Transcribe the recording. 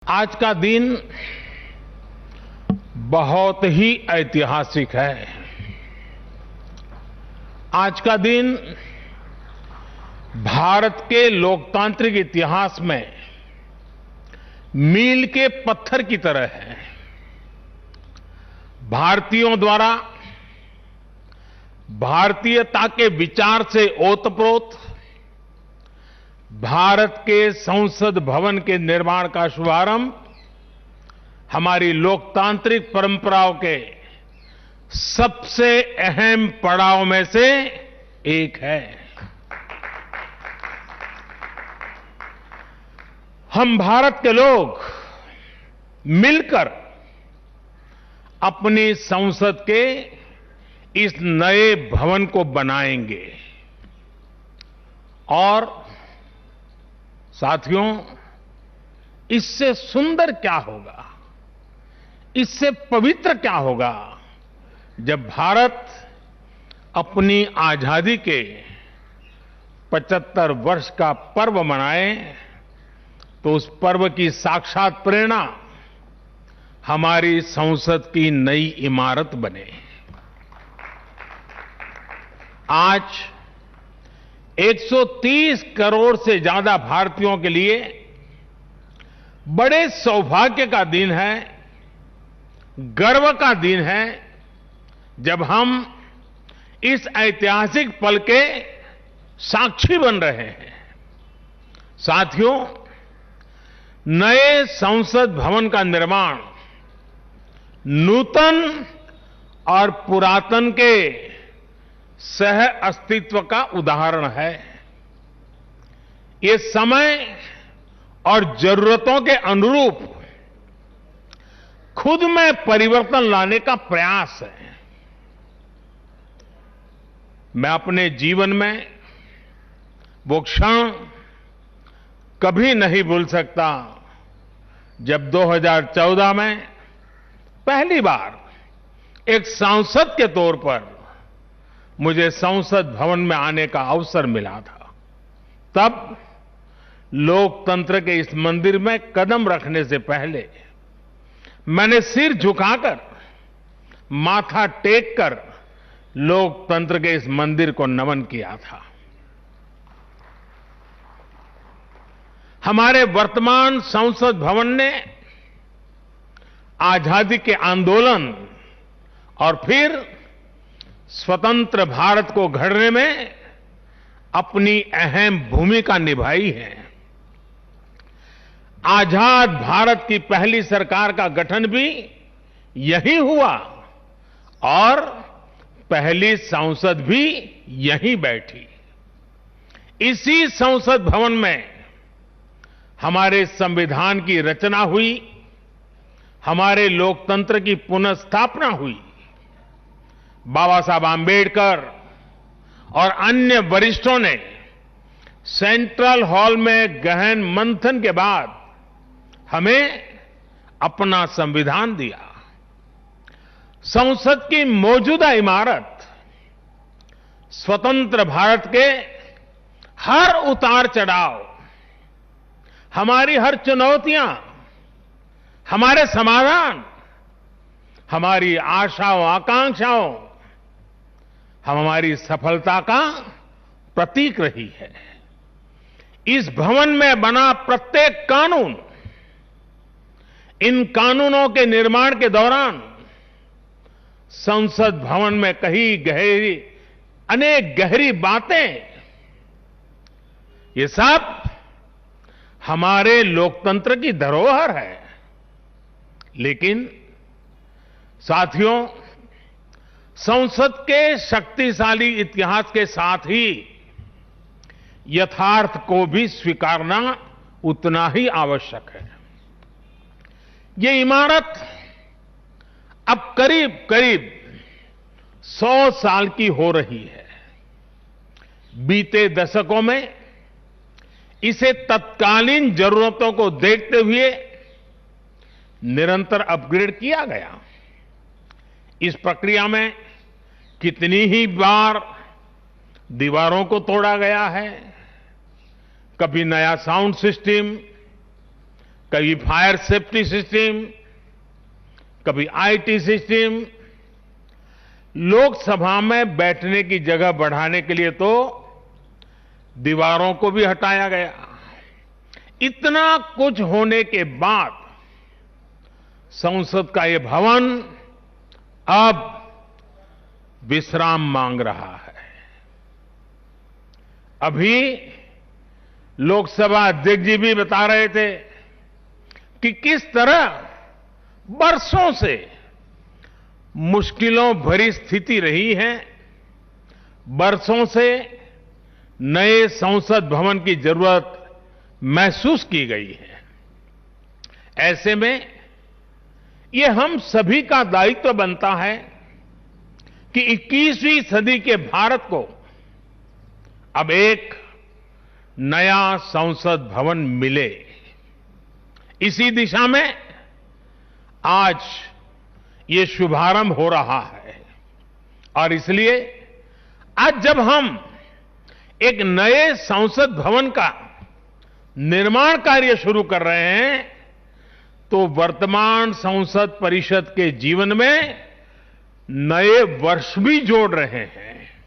आज का दिन बहुत ही ऐतिहासिक है। आज का दिन भारत के लोकतांत्रिक इतिहास में मील के पत्थर की तरह है। भारतीयों द्वारा भारतीयता के विचार से ओतप्रोत भारत के संसद भवन के निर्माण का शुभारंभ हमारी लोकतांत्रिक परंपराओं के सबसे अहम पड़ाव में से एक है। हम भारत के लोग मिलकर अपनी संसद के इस नए भवन को बनाएंगे और साथियों, इससे सुंदर क्या होगा, इससे पवित्र क्या होगा जब भारत अपनी आजादी के 75 वर्ष का पर्व मनाए तो उस पर्व की साक्षात प्रेरणा हमारी संसद की नई इमारत बने। आज 130 करोड़ से ज्यादा भारतीयों के लिए बड़े सौभाग्य का दिन है, गर्व का दिन है जब हम इस ऐतिहासिक पल के साक्षी बन रहे हैं। साथियों, नए संसद भवन का निर्माण नूतन और पुरातन के सह अस्तित्व का उदाहरण है। ये समय और जरूरतों के अनुरूप खुद में परिवर्तन लाने का प्रयास है। मैं अपने जीवन में वो क्षण कभी नहीं भूल सकता जब 2014 में पहली बार एक सांसद के तौर पर मुझे संसद भवन में आने का अवसर मिला था। तब लोकतंत्र के इस मंदिर में कदम रखने से पहले मैंने सिर झुकाकर, माथा टेककर लोकतंत्र के इस मंदिर को नमन किया था। हमारे वर्तमान संसद भवन ने आजादी के आंदोलन और फिर स्वतंत्र भारत को गढ़ने में अपनी अहम भूमिका निभाई है। आजाद भारत की पहली सरकार का गठन भी यही हुआ और पहली संसद भी यहीं बैठी। इसी संसद भवन में हमारे संविधान की रचना हुई, हमारे लोकतंत्र की पुनर्स्थापना हुई। बाबा साहब आंबेडकर और अन्य वरिष्ठों ने सेंट्रल हॉल में गहन मंथन के बाद हमें अपना संविधान दिया। संसद की मौजूदा इमारत स्वतंत्र भारत के हर उतार चढ़ाव, हमारी हर चुनौतियां, हमारे समाधान, हमारी आशाओं आकांक्षाओं, हमारी सफलता का प्रतीक रही है। इस भवन में बना प्रत्येक कानून, इन कानूनों के निर्माण के दौरान संसद भवन में कही गहरी, अनेक गहरी बातें, ये सब हमारे लोकतंत्र की धरोहर है। लेकिन साथियों, संसद के शक्तिशाली इतिहास के साथ ही यथार्थ को भी स्वीकारना उतना ही आवश्यक है। ये इमारत अब करीब करीब 100 साल की हो रही है। बीते दशकों में इसे तत्कालीन जरूरतों को देखते हुए निरंतर अपग्रेड किया गया। इस प्रक्रिया में कितनी ही बार दीवारों को तोड़ा गया है, कभी नया साउंड सिस्टम, कभी फायर सेफ्टी सिस्टम, कभी आईटी सिस्टम। लोकसभा में बैठने की जगह बढ़ाने के लिए तो दीवारों को भी हटाया गया। इतना कुछ होने के बाद संसद का ये भवन अब विश्राम मांग रहा है। अभी लोकसभा अध्यक्ष जी भी बता रहे थे कि किस तरह बरसों से मुश्किलों भरी स्थिति रही है। बरसों से नए संसद भवन की जरूरत महसूस की गई है। ऐसे में ये हम सभी का दायित्व बनता है कि 21वीं सदी के भारत को अब एक नया संसद भवन मिले। इसी दिशा में आज ये शुभारंभ हो रहा है और इसलिए आज जब हम एक नए संसद भवन का निर्माण कार्य शुरू कर रहे हैं तो वर्तमान संसद परिषद के जीवन में नए वर्ष भी जोड़ रहे हैं।